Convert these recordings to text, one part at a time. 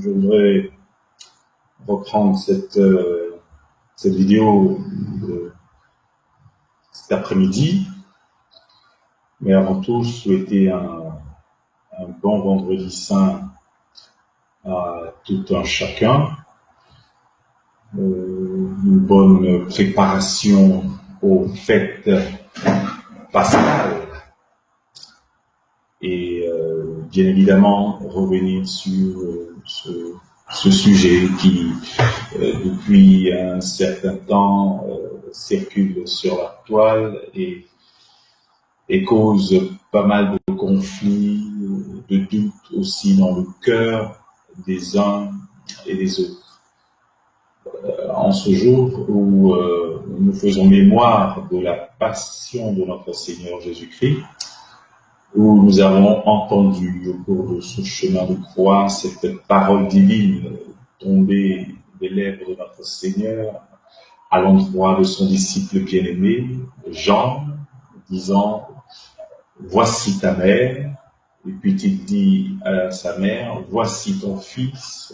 je voudrais reprendre cette vidéo de cet après-midi, mais avant tout, souhaiter un bon vendredi saint à tout un chacun, une bonne préparation aux fêtes pascales et bien évidemment revenir sur ce sujet qui depuis un certain temps circule sur la toile et cause pas mal de conflits, de doutes aussi dans le cœur des uns et des autres. En ce jour où nous faisons mémoire de la passion de notre Seigneur Jésus-Christ, où nous avons entendu au cours de ce chemin de croix cette parole divine tomber des lèvres de notre Seigneur à l'endroit de son disciple bien-aimé, Jean, disant « Voici ta mère », et puis il dit à sa mère « Voici ton fils ».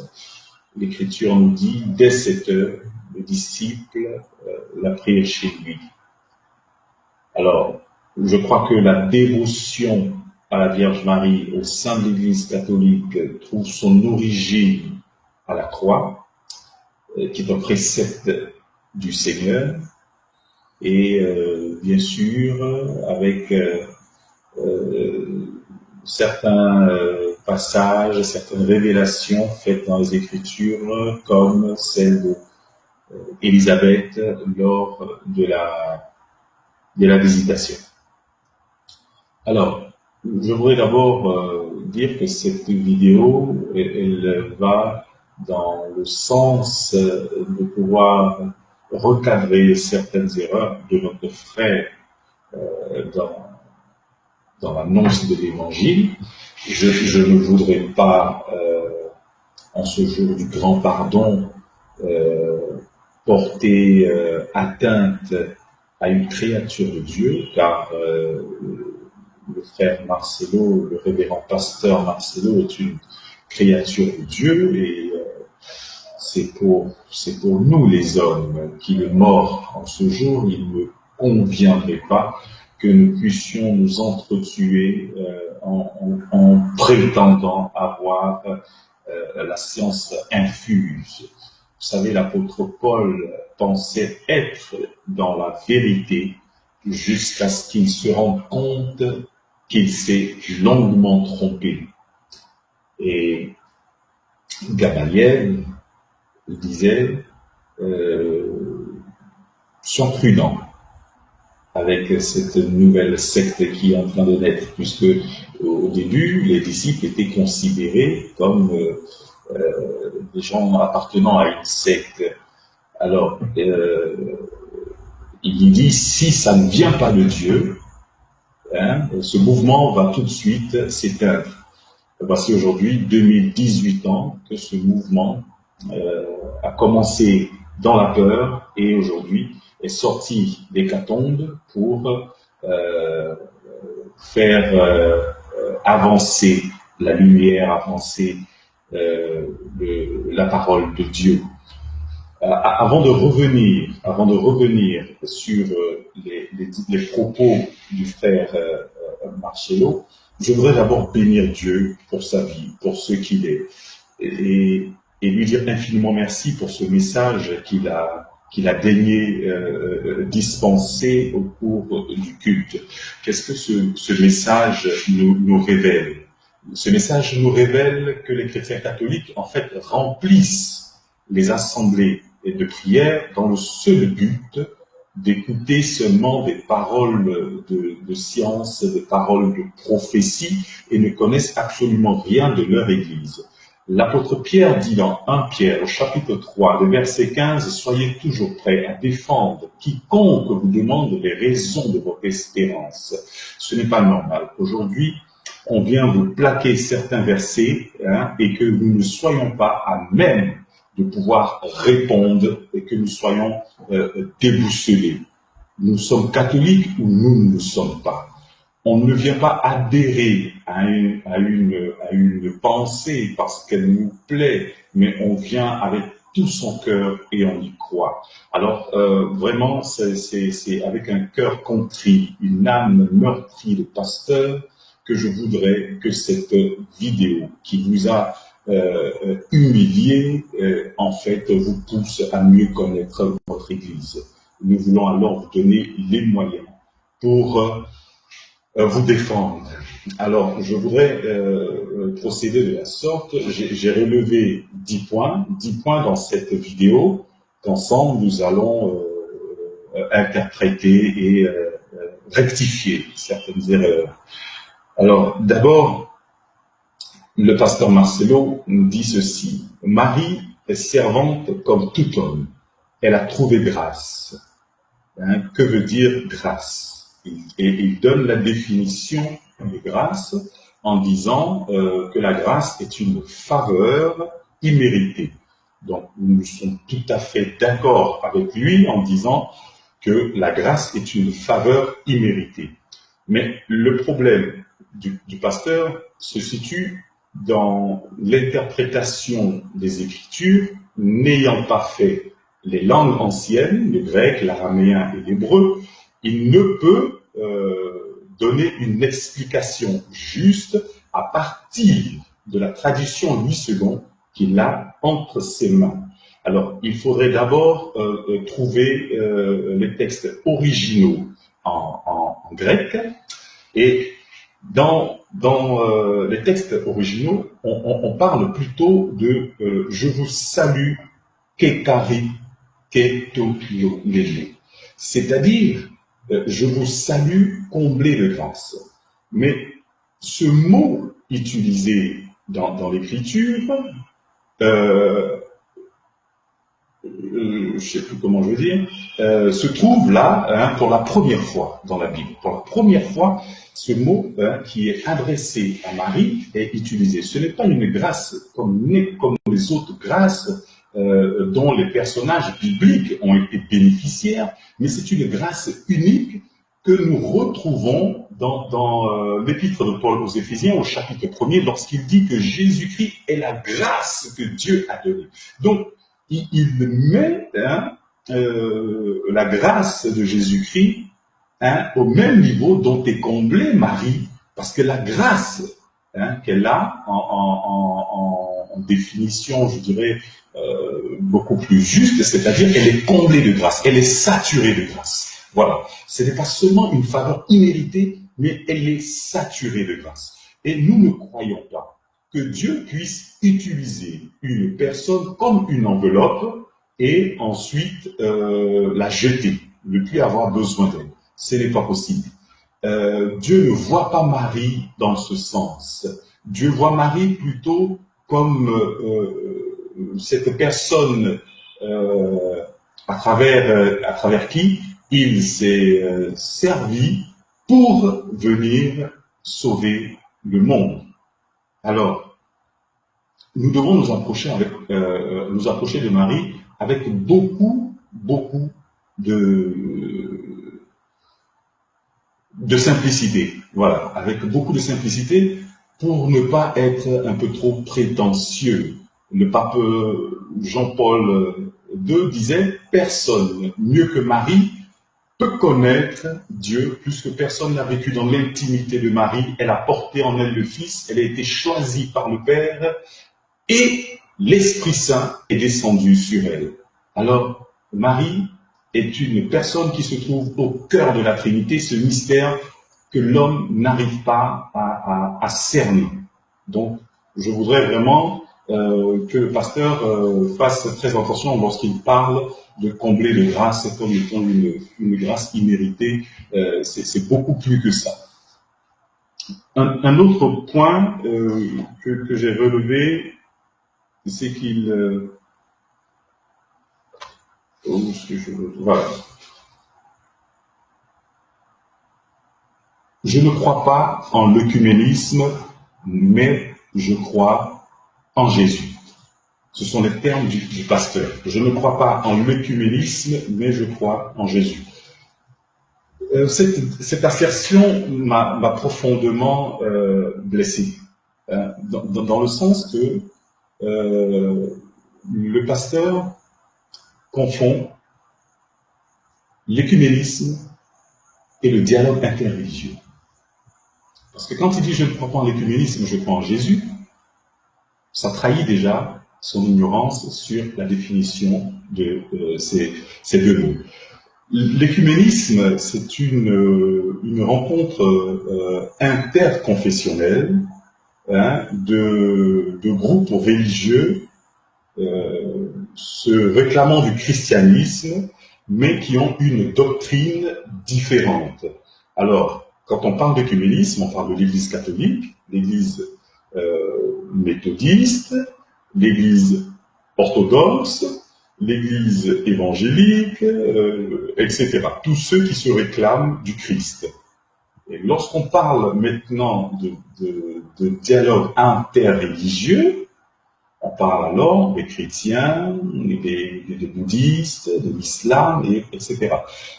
L'Écriture nous dit, dès cette heure, le disciple l'a pris chez lui. Alors, je crois que la dévotion à la Vierge Marie au sein de l'Église catholique trouve son origine à la croix, qui est un précepte du Seigneur, et bien sûr avec certains passages, certaines révélations faites dans les Écritures, comme celle d'Élisabeth lors de la visitation. Alors, je voudrais d'abord dire que cette vidéo, elle va dans le sens de pouvoir recadrer certaines erreurs de notre frère dans l'annonce de l'Évangile. Je ne voudrais pas, en ce jour du grand pardon, porter atteinte à une créature de Dieu, car le frère Marcelo, le révérend pasteur Marcelo, est une créature de Dieu, et c'est pour nous les hommes qui le mord en ce jour. Il ne conviendrait pas que nous puissions nous entretuer en prétendant avoir la science infuse. Vous savez, l'apôtre Paul pensait être dans la vérité jusqu'à ce qu'il se rende compte qu'il s'est longuement trompé. Et Gamaliel disait sois prudent avec cette nouvelle secte qui est en train de naître, puisque au début, les disciples étaient considérés comme des gens appartenant à une secte. Alors, il dit, si ça ne vient pas de Dieu, ce mouvement va tout de suite s'éteindre. Voici aujourd'hui 2018 ans que ce mouvement a commencé dans la peur et aujourd'hui est sorti d'hécatombe pour faire avancer la lumière, avancer la parole de Dieu. Avant de revenir sur les propos du frère Marcelo, je voudrais d'abord bénir Dieu pour sa vie, pour ce qu'il est, et lui dire infiniment merci pour ce message qu'il a daigné dispenser au cours du culte. Qu'est-ce que ce message nous révèle? Ce message nous révèle que les chrétiens catholiques, en fait, remplissent les assemblées de prière dans le seul but d'écouter seulement des paroles de science, des paroles de prophétie, et ne connaissent absolument rien de leur Église. L'apôtre Pierre dit dans 1 Pierre, au chapitre 3, le verset 15, « Soyez toujours prêts à défendre quiconque vous demande les raisons de votre espérance. » Ce n'est pas normal. Aujourd'hui, on vient vous plaquer certains versets et que nous ne soyons pas à même de pouvoir répondre et que nous soyons déboussolés. Nous sommes catholiques ou nous ne le sommes pas. on ne vient pas adhérer à une pensée parce qu'elle nous plaît, mais on vient avec tout son cœur et on y croit. Alors vraiment, c'est avec un cœur contrit, une âme meurtrie de pasteur, que je voudrais que cette vidéo qui vous a humilié, en fait, vous pousse à mieux connaître votre Église. Nous voulons alors vous donner les moyens pour vous défendre. Alors, je voudrais procéder de la sorte. J'ai relevé 10 points dans cette vidéo qu'ensemble nous allons interpréter et rectifier certaines erreurs. Alors, d'abord, le pasteur Marcelo nous dit ceci. Marie est servante comme tout homme. Elle a trouvé grâce. Que veut dire grâce? Et il donne la définition de grâce en disant que la grâce est une faveur imméritée. Donc, nous sommes tout à fait d'accord avec lui en disant que la grâce est une faveur imméritée. Mais le problème du pasteur se situe dans l'interprétation des Écritures, n'ayant pas fait les langues anciennes, le grec, l'araméen et l'hébreu, il ne peut donner une explication juste à partir de la tradition Louis II qu'il a entre ses mains. Alors, il faudrait d'abord trouver les textes originaux en grec, et dans les textes originaux, on parle plutôt de je vous salue, kekari, ketololele. C'est-à-dire, je vous salue comblé de grâce. Mais ce mot utilisé dans l'écriture, je ne sais plus comment je veux dire, se trouve là pour la première fois dans la Bible. Pour la première fois, ce mot qui est adressé à Marie est utilisé. Ce n'est pas une grâce comme les autres grâces dont les personnages bibliques ont été bénéficiaires, mais c'est une grâce unique que nous retrouvons dans l'épître de Paul aux Éphésiens au chapitre 1er lorsqu'il dit que Jésus-Christ est la grâce que Dieu a donnée. Donc, il met la grâce de Jésus-Christ au même niveau dont est comblée Marie, parce que la grâce qu'elle a en définition, je dirais, beaucoup plus juste, c'est-à-dire qu'elle est comblée de grâce, elle est saturée de grâce. Voilà, ce n'est pas seulement une faveur imméritée, mais elle est saturée de grâce. Et nous ne croyons pas que Dieu puisse utiliser une personne comme une enveloppe et ensuite la jeter, ne plus avoir besoin d'elle. Ce n'est pas possible. Dieu ne voit pas Marie dans ce sens. Dieu voit Marie plutôt comme cette personne à travers qui il s'est servi pour venir sauver le monde. Alors, nous devons nous approcher de Marie avec beaucoup de simplicité. Voilà, avec beaucoup de simplicité pour ne pas être un peu trop prétentieux. Le pape Jean-Paul II disait « Personne mieux que Marie peut connaître Dieu plus que personne n'a vécu dans l'intimité de Marie. Elle a porté en elle le Fils, elle a été choisie par le Père et l'Esprit Saint est descendu sur elle. » Alors, Marie est une personne qui se trouve au cœur de la Trinité, ce mystère que l'homme n'arrive pas à cerner. Donc, je voudrais vraiment que le pasteur fasse très attention lorsqu'il parle de combler de grâce comme étant une grâce imméritée. C'est beaucoup plus que ça. Un autre point que j'ai relevé, c'est qu'il... voilà. Je ne crois pas en l'œcuménisme, mais je crois en Jésus. Ce sont les termes du pasteur. Je ne crois pas en l'œcuménisme, mais je crois en Jésus. Cette assertion m'a profondément blessé, dans le sens que le pasteur confond l'écuménisme et le dialogue interreligieux. Parce que quand il dit « je ne crois pas en l'écuménisme, je crois en Jésus », ça trahit déjà son ignorance sur la définition de ces deux mots. L'écuménisme, c'est une rencontre interconfessionnelle de groupes religieux se réclamant du christianisme, mais qui ont une doctrine différente. Alors, quand on parle d'écuménisme, on parle de l'Église catholique, l'Église méthodiste, l'Église orthodoxe, l'Église évangélique, etc. Tous ceux qui se réclament du Christ. Et lorsqu'on parle maintenant de dialogue interreligieux, on parle alors des chrétiens, des bouddhistes, de l'islam, etc.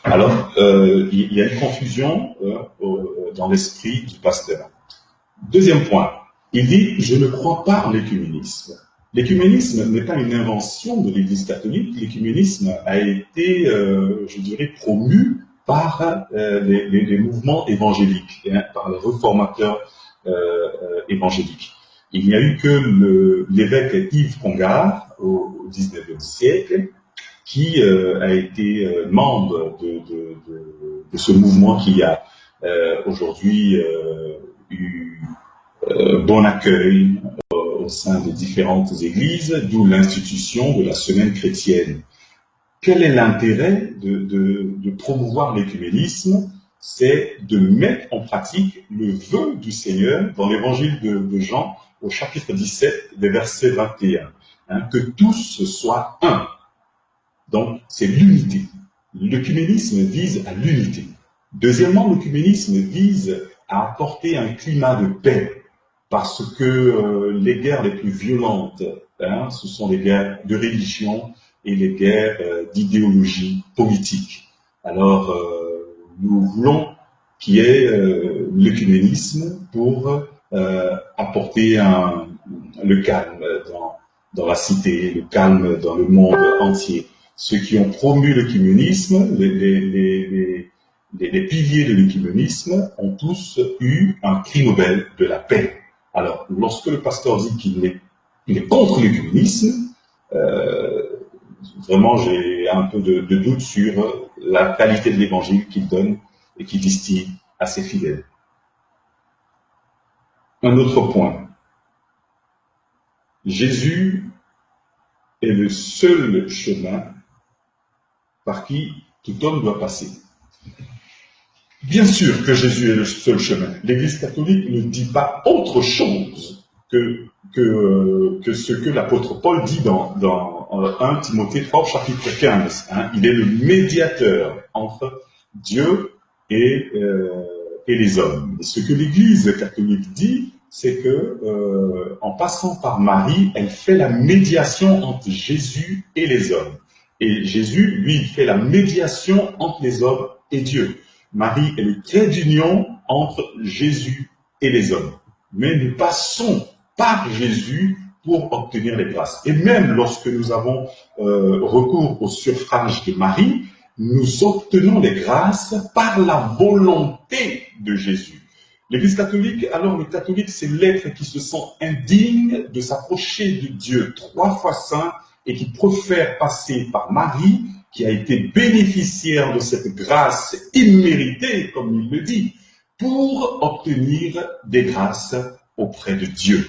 Alors, il y a une confusion dans l'esprit du pasteur. Deuxième point, il dit « je ne crois pas en l'écuménisme ». L'écuménisme n'est pas une invention de l'Église catholique. L'écuménisme a été, je dirais, promu par les mouvements évangéliques, par les réformateurs évangéliques. Il n'y a eu que l'évêque Yves Congar au XIXe siècle qui a été membre de ce mouvement qui a aujourd'hui eu bon accueil au sein de différentes églises, d'où l'institution de la semaine chrétienne. Quel est l'intérêt de promouvoir l'écuménisme? C'est de mettre en pratique le vœu du Seigneur dans l'évangile de Jean au chapitre 17, des versets 21, que tous soient un. Donc, c'est l'unité. L'écuménisme vise à l'unité. Deuxièmement, l'écuménisme vise à apporter un climat de paix, parce que les guerres les plus violentes, ce sont les guerres de religion et les guerres d'idéologie politique. Alors, nous voulons qu'il y ait l'écuménisme pour apporter le calme dans la cité, le calme dans le monde entier. Ceux qui ont promu l'écuménisme, les piliers de l'écuménisme, ont tous eu un prix Nobel de la paix. Alors, lorsque le pasteur dit qu'il est contre l'écuménisme, vraiment j'ai un peu de doute sur la qualité de l'évangile qu'il donne et qu'il distille à ses fidèles. Un autre point. Jésus est le seul chemin par qui tout homme doit passer. Bien sûr que Jésus est le seul chemin. L'Église catholique ne dit pas autre chose que ce que l'apôtre Paul dit dans 1 Timothée 3, chapitre 15. Il est le médiateur entre Dieu et les hommes. Et ce que l'Église catholique dit, c'est que en passant par Marie, elle fait la médiation entre Jésus et les hommes. Et Jésus, lui, fait la médiation entre les hommes et Dieu. Marie est le trait d'union entre Jésus et les hommes. Mais nous passons par Jésus pour obtenir les grâces. Et même lorsque nous avons recours au suffrage de Marie, nous obtenons les grâces par la volonté de Jésus. L'Église catholique, alors le catholique, c'est l'être qui se sent indigne de s'approcher de Dieu 3 fois saint et qui préfère passer par Marie, qui a été bénéficiaire de cette grâce imméritée, comme il le dit, pour obtenir des grâces auprès de Dieu.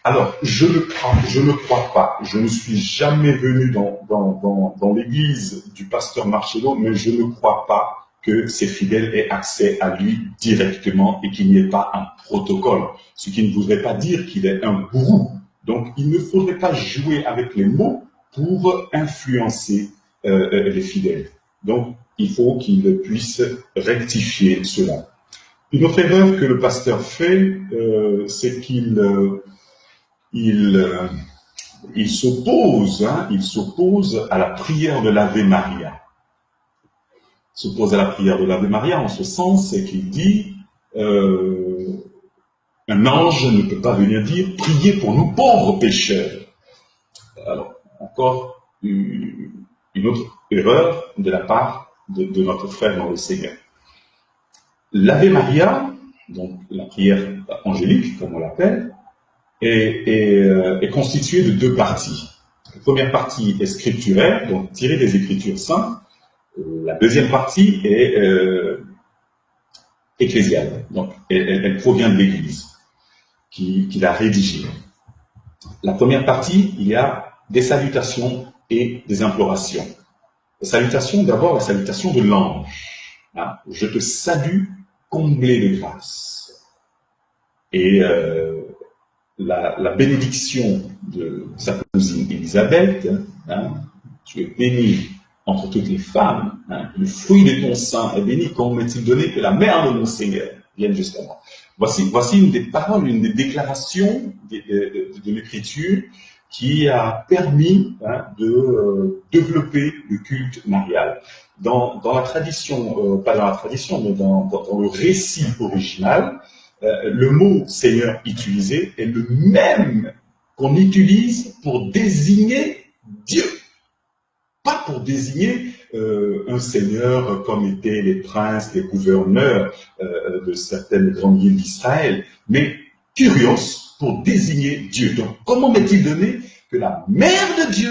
Alors, je ne crois pas, je ne suis jamais venu dans l'église du pasteur Marcello, mais je ne crois pas que ses fidèles aient accès à lui directement et qu'il n'y ait pas un protocole, ce qui ne voudrait pas dire qu'il est un gourou. Donc, il ne faudrait pas jouer avec les mots pour influencer les fidèles. Donc, il faut qu'il puisse rectifier cela. Une autre erreur que le pasteur fait, c'est qu'il s'oppose à la prière de l'Ave Maria. s'oppose à la prière de l'Ave Maria en ce sens, c'est qu'il dit un ange ne peut pas venir dire « Priez pour nous pauvres pécheurs ». Alors, encore une autre erreur de la part de notre frère dans le Seigneur. L'Ave Maria, donc la prière angélique, comme on l'appelle, est constituée de deux parties. La première partie est scripturaire, donc tirée des Écritures saintes. La deuxième partie est ecclésiale, donc elle provient de l'Église qui l'a rédigée. La première partie, il y a des salutations et des implorations. Les salutations, d'abord la salutation de l'ange. Hein, je te salue, comblé de grâce. Et la bénédiction de sa cousine Élisabeth, hein, tu es bénie entre toutes les femmes, hein, le fruit de ton sein est béni, comme m'est-il donné que la mère de mon Seigneur vienne jusqu'à moi. Voici une des paroles, une des déclarations de l'Écriture qui a permis de développer le culte marial. Dans la tradition, pas dans la tradition, mais dans le récit original, le mot Seigneur utilisé est le même qu'on utilise pour désigner Dieu. Pas pour désigner un seigneur comme étaient les princes, les gouverneurs de certaines grandes villes d'Israël, mais Kyrios pour désigner Dieu. Donc, comment m'est-il donné que la mère de Dieu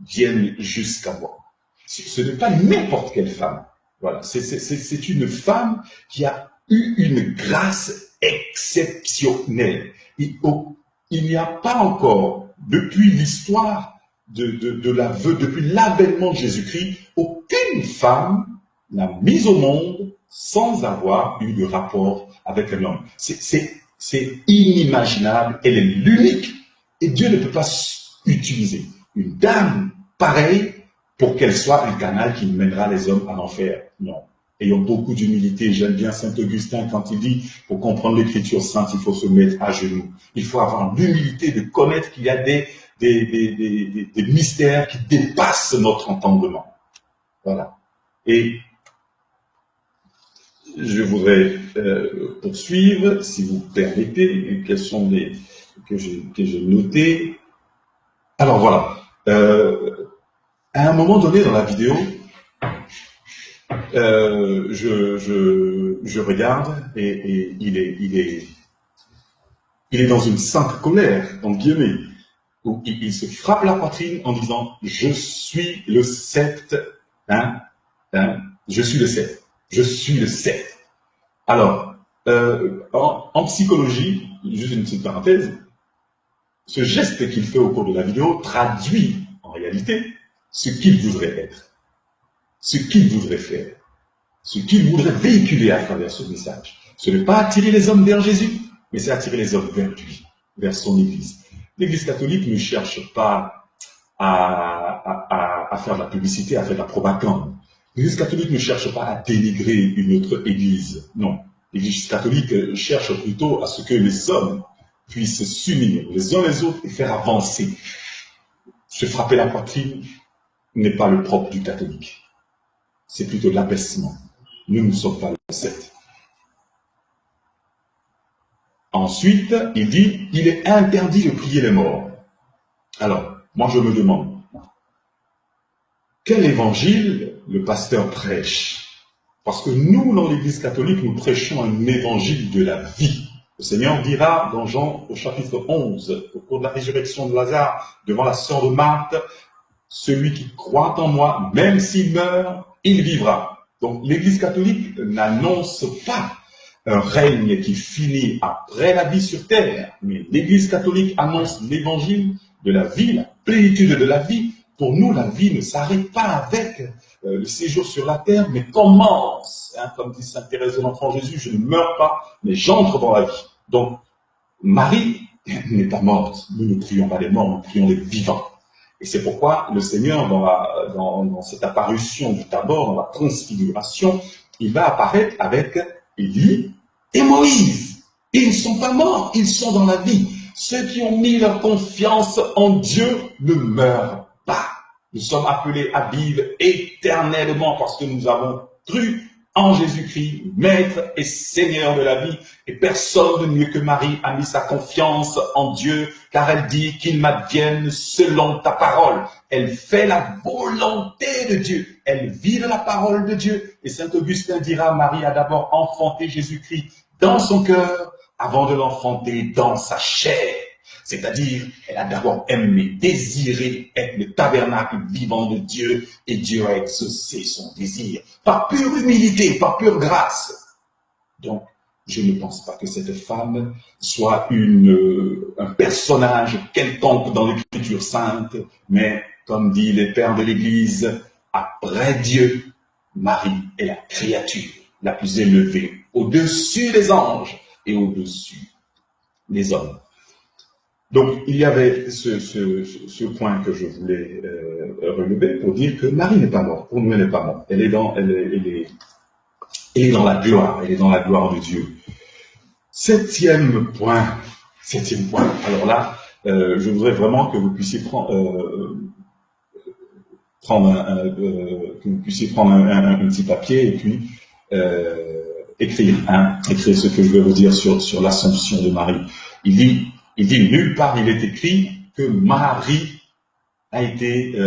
vienne jusqu'à moi? Ce n'est pas n'importe quelle femme. Voilà, c'est une femme qui a eu une grâce exceptionnelle. Il n'y a pas encore, depuis l'histoire depuis l'avènement de Jésus-Christ, aucune femme n'a mise au monde sans avoir eu de rapport avec un homme. C'est inimaginable, elle est l'unique. Et Dieu ne peut pas utiliser une dame pareille pour qu'elle soit un canal qui mènera les hommes à l'enfer. Non. Ayons beaucoup d'humilité. J'aime bien Saint Augustin quand il dit, pour comprendre l'Écriture sainte, il faut se mettre à genoux. Il faut avoir l'humilité de connaître qu'il y a des mystères qui dépassent notre entendement. Voilà. Et je voudrais poursuivre, si vous permettez, quels sont les que j'ai notés. Alors voilà. À un moment donné dans la vidéo, je regarde et il est dans une sainte colère, en guillemets, où il se frappe la poitrine en disant « Je suis le sceptre, je suis le sceptre, je suis le sceptre ». Alors, en psychologie, juste une petite parenthèse, ce geste qu'il fait au cours de la vidéo traduit en réalité ce qu'il voudrait être, ce qu'il voudrait faire, ce qu'il voudrait véhiculer à travers ce message. Ce n'est pas attirer les hommes vers Jésus, mais c'est attirer les hommes vers lui, vers son Église. L'Église catholique ne cherche pas à faire de la publicité, à faire de la propagande. L'Église catholique ne cherche pas à dénigrer une autre Église. Non. L'Église catholique cherche plutôt à ce que les hommes puissent s'unir les uns les autres et faire avancer. Se frapper la poitrine n'est pas le propre du catholique. C'est plutôt l'abaissement. Nous ne sommes pas le sceptre. Ensuite, il dit, il est interdit de prier les morts. Alors, moi je me demande, quel évangile le pasteur prêche? Parce que nous, dans l'Église catholique, nous prêchons un évangile de la vie. Le Seigneur dira dans Jean au chapitre 11, au cours de la résurrection de Lazare, devant la sœur de Marthe, celui qui croit en moi, même s'il meurt, il vivra. Donc l'Église catholique n'annonce pas un règne qui finit après la vie sur terre, mais l'Église catholique annonce l'évangile de la vie, la plénitude de la vie. Pour nous, la vie ne s'arrête pas avec le séjour sur la terre, mais commence. Comme dit Sainte Thérèse de l'Enfant Jésus, je ne meurs pas, mais j'entre dans la vie. Donc, Marie n'est pas morte. Nous ne prions pas les morts, nous prions les vivants. Et c'est pourquoi le Seigneur, dans cette apparition du Tabor, dans la transfiguration, il va apparaître avec Élie et Moïse. Ils ne sont pas morts, ils sont dans la vie. Ceux qui ont mis leur confiance en Dieu ne meurent pas. Nous sommes appelés à vivre éternellement parce que nous avons cru en Jésus-Christ, Maître et Seigneur de la vie, et personne de mieux que Marie a mis sa confiance en Dieu, car elle dit qu'il m'advienne selon ta parole. Elle fait la volonté de Dieu, elle vit de la parole de Dieu, et Saint Augustin dira, Marie a d'abord enfanté Jésus-Christ dans son cœur, avant de l'enfanter dans sa chair. C'est-à-dire, elle a d'abord aimé, désiré être le tabernacle vivant de Dieu, et Dieu a exaucé son désir, par pure humilité, par pure grâce. Donc, je ne pense pas que cette femme soit un personnage quelconque dans l'Écriture sainte, mais, comme dit les pères de l'Église, après Dieu, Marie est la créature la plus élevée, au-dessus des anges et au-dessus des hommes. Donc, il y avait ce point que je voulais relever pour dire que Marie n'est pas morte. Pour nous, elle n'est pas morte. Elle est dans la gloire. Elle est dans la gloire de Dieu. Septième point. Alors là, je voudrais vraiment que vous puissiez prendre un petit papier et puis écrire ce que je vais vous dire sur l'Assomption de Marie. Il dit, nulle part il est écrit que Marie a été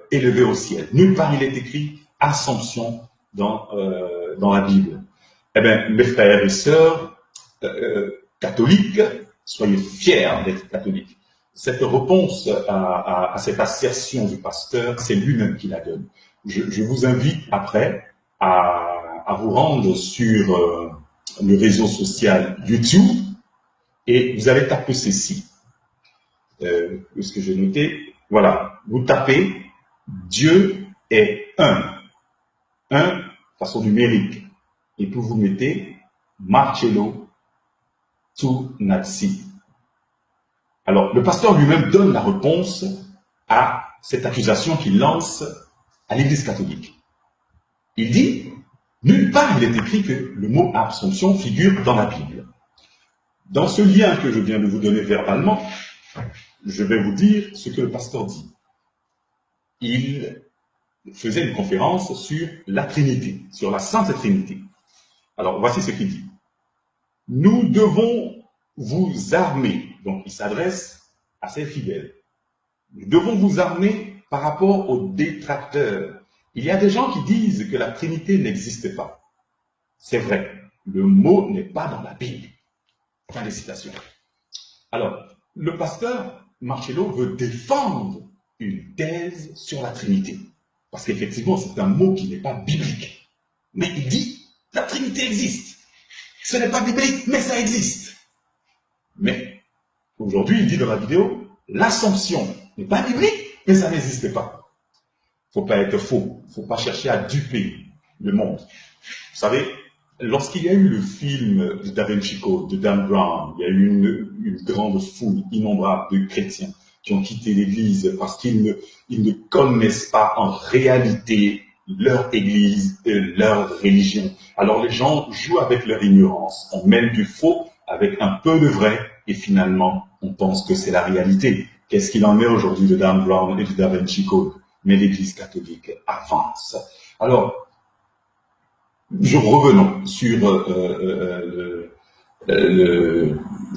élevée au ciel. Nulle part il est écrit Assomption dans la Bible. Eh bien, mes frères et sœurs catholiques, soyez fiers d'être catholiques. Cette réponse à cette assertion du pasteur, c'est lui-même qui la donne. Je vous invite après à vous rendre sur le réseau social YouTube, et vous allez taper ceci. Ce que j'ai noté, voilà. Vous tapez Dieu est un façon numérique. Et puis vous mettez Marcello Tunazzi. Alors, le pasteur lui-même donne la réponse à cette accusation qu'il lance à l'Église catholique. Il dit, nulle part il est écrit que le mot Assomption figure dans la Bible. Dans ce lien que je viens de vous donner verbalement, je vais vous dire ce que le pasteur dit. Il faisait une conférence sur la Trinité, sur la Sainte Trinité. Alors, voici ce qu'il dit. Nous devons vous armer. Donc, il s'adresse à ses fidèles. Nous devons vous armer par rapport aux détracteurs. Il y a des gens qui disent que la Trinité n'existe pas. C'est vrai, le mot n'est pas dans la Bible. Fin des citations. Alors, le pasteur Marcello veut défendre une thèse sur la Trinité. Parce qu'effectivement, c'est un mot qui n'est pas biblique. Mais il dit, la Trinité existe. Ce n'est pas biblique, mais ça existe. Mais, aujourd'hui, il dit dans la vidéo, l'Assomption n'est pas biblique, mais ça n'existe pas. Il ne faut pas être faux. Il ne faut pas chercher à duper le monde. Vous savez, lorsqu'il y a eu le film de Da Vinci Code, de Dan Brown, il y a eu une grande foule innombrable de chrétiens qui ont quitté l'Église parce qu'ils ne connaissent pas en réalité leur Église et leur religion. Alors les gens jouent avec leur ignorance. On mêle du faux avec un peu de vrai et finalement, on pense que c'est la réalité. Qu'est-ce qu'il en est aujourd'hui de Dan Brown et de Da Vinci Code? Mais l'Église catholique avance. Alors, revenons sur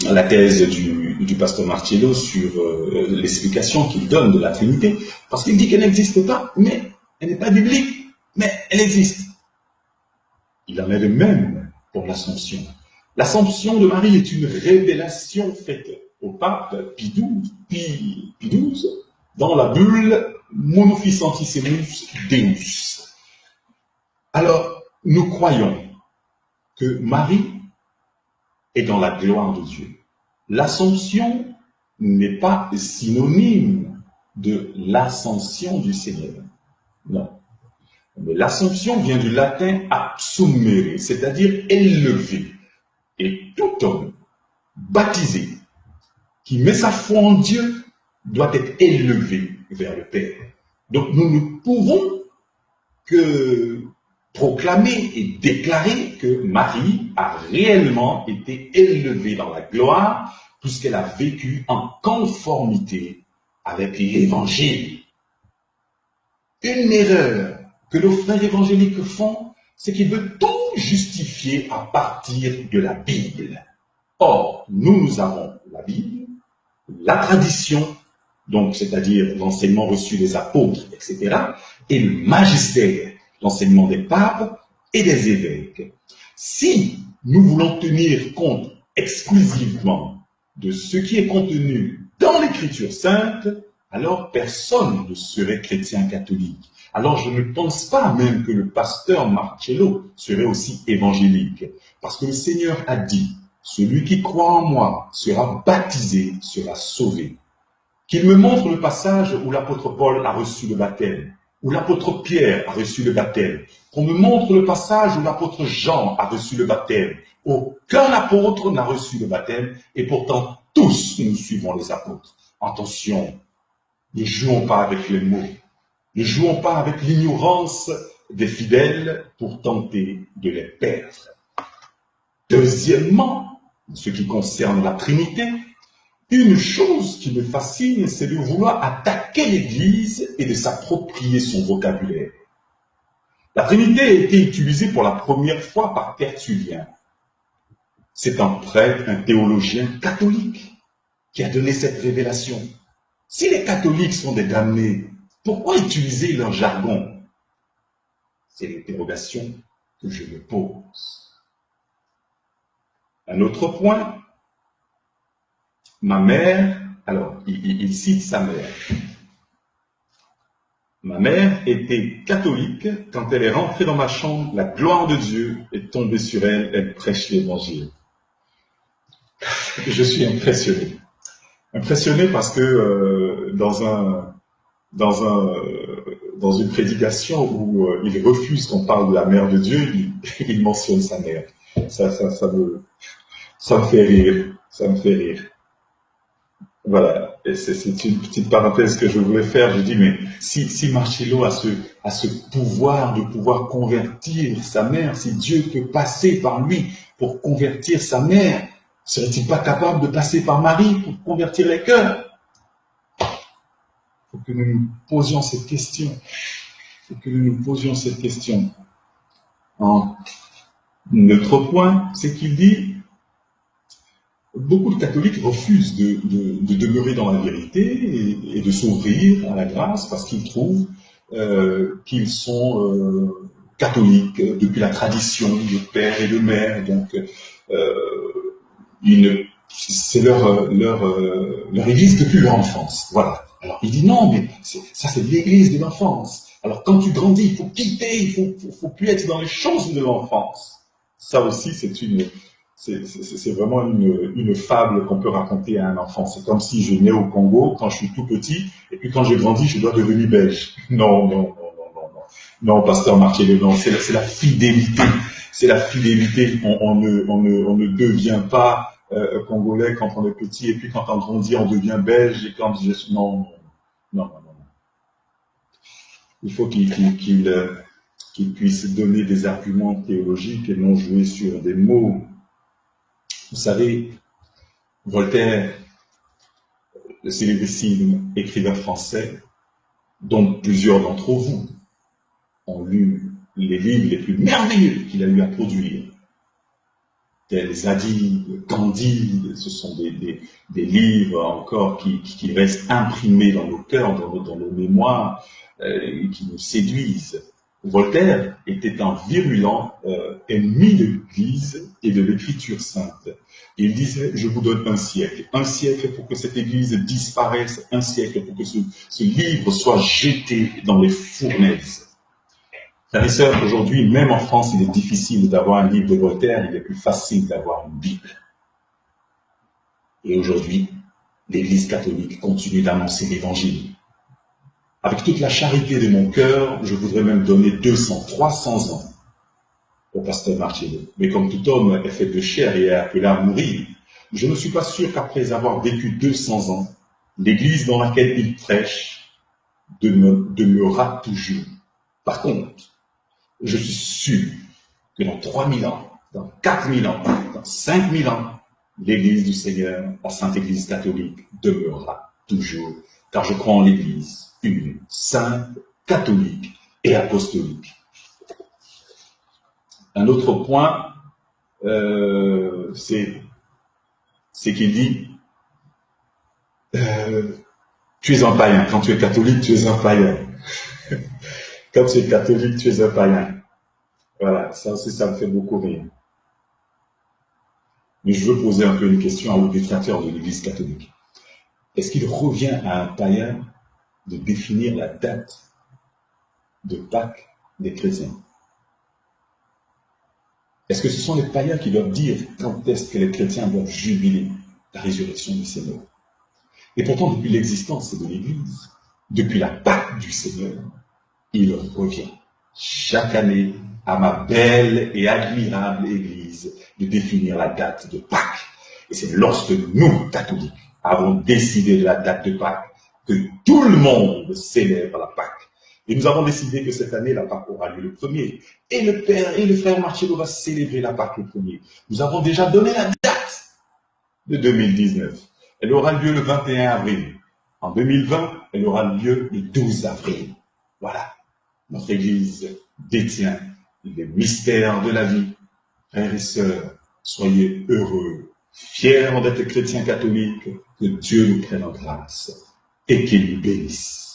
la thèse du pasteur Marcello sur l'explication qu'il donne de la Trinité, parce qu'il dit qu'elle n'existe pas, mais elle n'est pas biblique, mais elle existe. Il en est de même pour l'Assomption. L'Assomption de Marie est une révélation faite au pape Pie XII dans la bulle Monophysentissimus Deus. Alors, nous croyons que Marie est dans la gloire de Dieu. L'Assomption n'est pas synonyme de l'ascension du Seigneur. Non. Mais l'Assomption vient du latin absumere, c'est-à-dire élevé. Et tout homme baptisé qui met sa foi en Dieu doit être élevé vers le Père. Donc nous ne pouvons que proclamer et déclarer que Marie a réellement été élevée dans la gloire puisqu'elle a vécu en conformité avec l'Évangile. Une erreur que nos frères évangéliques font, c'est qu'il veut tout justifier à partir de la Bible. Or, nous avons la Bible, la tradition, donc c'est-à-dire l'enseignement reçu des apôtres, etc., et le magistère, l'enseignement des papes et des évêques. Si nous voulons tenir compte exclusivement de ce qui est contenu dans l'Écriture sainte, alors personne ne serait chrétien catholique. Alors je ne pense pas même que le pasteur Marcello serait aussi évangélique, parce que le Seigneur a dit, celui qui croit en moi sera baptisé, sera sauvé. Qu'il me montre le passage où l'apôtre Paul a reçu le baptême, où l'apôtre Pierre a reçu le baptême, qu'on me montre le passage où l'apôtre Jean a reçu le baptême. Aucun apôtre n'a reçu le baptême, et pourtant tous nous suivons les apôtres. Attention, ne jouons pas avec les mots, ne jouons pas avec l'ignorance des fidèles pour tenter de les perdre. Deuxièmement, en ce qui concerne la Trinité, une chose qui me fascine, c'est de vouloir attaquer l'Église et de s'approprier son vocabulaire. La Trinité a été utilisée pour la première fois par Tertullien. C'est un prêtre, un théologien catholique qui a donné cette révélation. Si les catholiques sont des damnés, pourquoi utiliser leur jargon? C'est l'interrogation que je me pose. Un autre point, ma mère, alors il cite sa mère. Ma mère était catholique. Quand elle est rentrée dans ma chambre, la gloire de Dieu est tombée sur elle, elle prêche l'évangile. Je suis impressionné. Impressionné parce que dans une prédication où il refuse qu'on parle de la mère de Dieu, il mentionne sa mère. Ça me fait rire. Ça me fait rire. Voilà, et c'est une petite parenthèse que je voulais faire. Je dis, mais si Marcello a ce pouvoir de pouvoir convertir sa mère, si Dieu peut passer par lui pour convertir sa mère, serait-il pas capable de passer par Marie pour convertir les cœurs? Il faut que nous nous posions cette question. Il faut que nous nous posions cette question. Un autre point, c'est qu'il dit, beaucoup de catholiques refusent de demeurer dans la vérité et de s'ouvrir à la grâce parce qu'ils trouvent qu'ils sont catholiques depuis la tradition de père et de mère. Donc, c'est leur église depuis leur enfance. Voilà. Alors, il dit non, mais ça c'est l'église de l'enfance. Alors, quand tu grandis, il faut quitter, il faut plus être dans les choses de l'enfance. Ça aussi, c'est vraiment une fable qu'on peut raconter à un enfant. C'est comme si je nais au Congo quand je suis tout petit, et puis quand j'ai grandi, je dois devenir belge. Non, pasteur Marcello, non, c'est la fidélité. C'est la fidélité. On ne devient pas congolais quand on est petit, et puis quand on grandit, on devient belge, et quand je suis... Non. Il faut qu'il puisse donner des arguments théologiques et non jouer sur des mots. Vous savez, Voltaire, le célébrissime écrivain français, dont plusieurs d'entre vous ont lu les livres les plus merveilleux qu'il a eu à produire, tels Zadig, Candide, ce sont des livres encore qui restent imprimés dans nos cœurs, dans nos mémoires, qui nous séduisent. Voltaire était un virulent ennemi de l'Église et de l'Écriture sainte. Il disait, je vous donne un siècle pour que cette Église disparaisse, un siècle pour que ce livre soit jeté dans les fournaises. Frères et sœurs, aujourd'hui, même en France, il est difficile d'avoir un livre de Voltaire, il est plus facile d'avoir une Bible. Et aujourd'hui, l'Église catholique continue d'annoncer l'Évangile. Avec toute la charité de mon cœur, je voudrais même donner 200, 300 ans au pasteur Marcello. Mais comme tout homme est fait de chair et est appelé à mourir, je ne suis pas sûr qu'après avoir vécu 200 ans, l'Église dans laquelle il prêche demeurera toujours. Par contre, je suis sûr que dans 3000 ans, dans 4000 ans, dans 5000 ans, l'Église du Seigneur, la Sainte Église catholique, demeurera toujours. Car je crois en l'Église une, sainte, catholique et apostolique. Un autre point, c'est qu'il dit tu es un païen. Quand tu es catholique, tu es un païen. Quand tu es catholique, tu es un païen. Voilà, ça aussi, ça me fait beaucoup rire. Mais je veux poser un peu une question à l'obédiateur de l'Église catholique. Est-ce qu'il revient à un païen de définir la date de Pâques des chrétiens? Est-ce que ce sont les païens qui doivent dire quand est-ce que les chrétiens doivent jubiler la résurrection du Seigneur? Et pourtant, depuis l'existence de l'Église, depuis la Pâque du Seigneur, il revient chaque année à ma belle et admirable Église de définir la date de Pâques. Et c'est lorsque nous, catholiques, avons décidé de la date de Pâques que tout le monde célèbre la Pâque. Et nous avons décidé que cette année, la Pâque aura lieu le 1er. Et le Père et le frère Marcello va célébrer la Pâque le 1er. Nous avons déjà donné la date de 2019. Elle aura lieu le 21 avril. En 2020, elle aura lieu le 12 avril. Voilà. Notre Église détient les mystères de la vie. Frères et sœurs, soyez heureux, fiers d'être chrétiens catholiques, que Dieu nous prenne en grâce et qu'il nous bénisse.